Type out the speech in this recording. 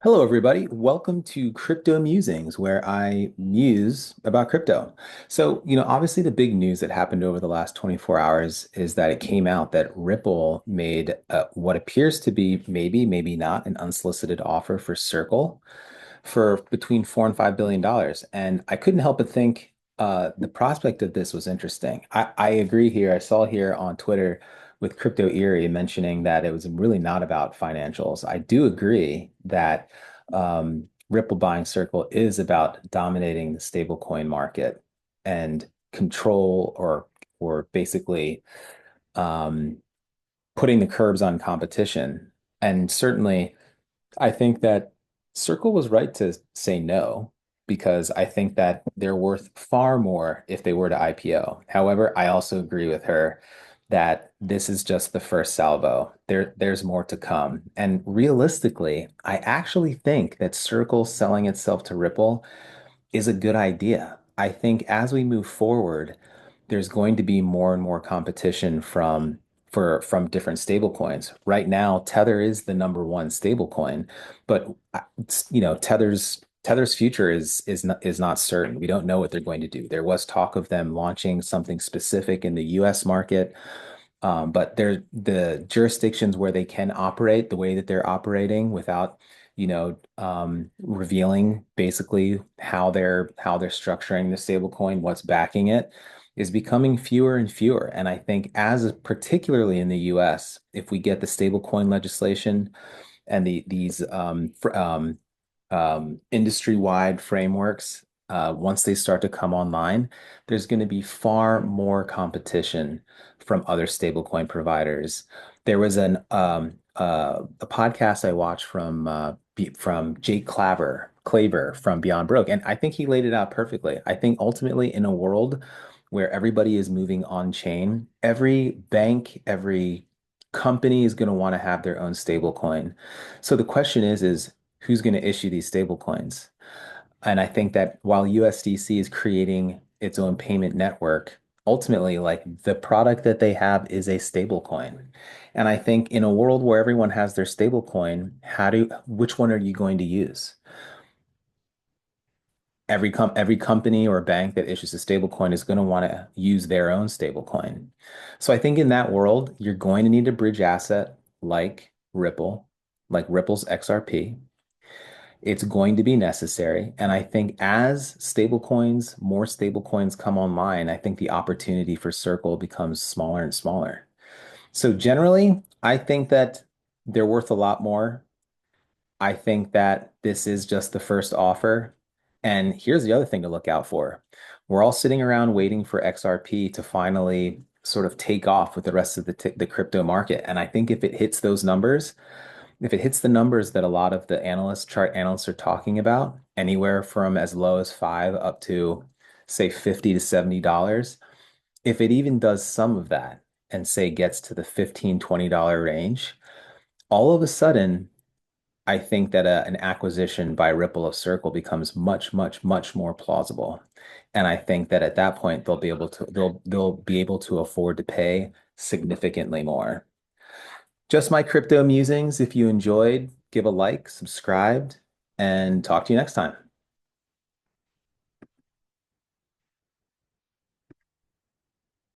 Hello, everybody. Welcome to Crypto Musings, where I muse about crypto. Obviously, the big news that happened over the last 24 hours is that it came out that Ripple made what appears to be maybe not an unsolicited offer for Circle for between $4 and $5 billion. And I couldn't help but think the prospect of this was interesting. I agree here. I saw here on Twitter with Crypto Erie mentioning that it was really not about financials. I do agree that Ripple buying Circle is about dominating the stablecoin market and control or basically um, putting the curbs on competition. And certainly, I think that Circle was right to say no because I think that they're worth far more if they were to IPO. However, I also agree with her that this is just the first salvo. There's more to come. And realistically, I actually think that Circle selling itself to Ripple is a good idea. I think as we move forward, there's going to be more and more competition from different stablecoins. Right now, Tether is the number one stablecoin, but Tether's future is not certain. We don't know what they're going to do. There was talk of them launching something specific in the US market, but the jurisdictions where they can operate the way that they're operating without, revealing basically how they're structuring the stablecoin, what's backing it, is becoming fewer and fewer. And I think particularly in the US, if we get the stablecoin legislation and these industry-wide frameworks, once they start to come online, there's going to be far more competition from other stablecoin providers. There was a podcast I watched from Jake Claver from Beyond Broke, and I think he laid it out perfectly. I think ultimately in a world where everybody is moving on chain, every bank, every company is going to want to have their own stablecoin. So the question is who's going to issue these stablecoins? And I think that while USDC is creating its own payment network, ultimately, like the product that they have is a stable coin. And I think in a world where everyone has their stable coin, which one are you going to use? Every company or bank that issues a stable coin is going to want to use their own stable coin. So I think in that world, you're going to need a bridge asset like Ripple, like Ripple's XRP. It's going to be necessary. And I think as more stablecoins come online, I think the opportunity for Circle becomes smaller and smaller. So generally, I think that they're worth a lot more. I think that this is just the first offer. And here's the other thing to look out for. We're all sitting around waiting for XRP to finally sort of take off with the rest of the crypto market. And I think if it hits the numbers that a lot of the chart analysts are talking about, anywhere from as low as 5 up to say $50 to $70, if it even does some of that and say gets to the $15 to $20 range, all of a sudden, I think that an acquisition by Ripple of Circle becomes much, much, much more plausible. And I think that at that point they'll be able to afford to pay significantly more. Just my crypto musings. If you enjoyed, give a like, subscribe, and talk to you next time.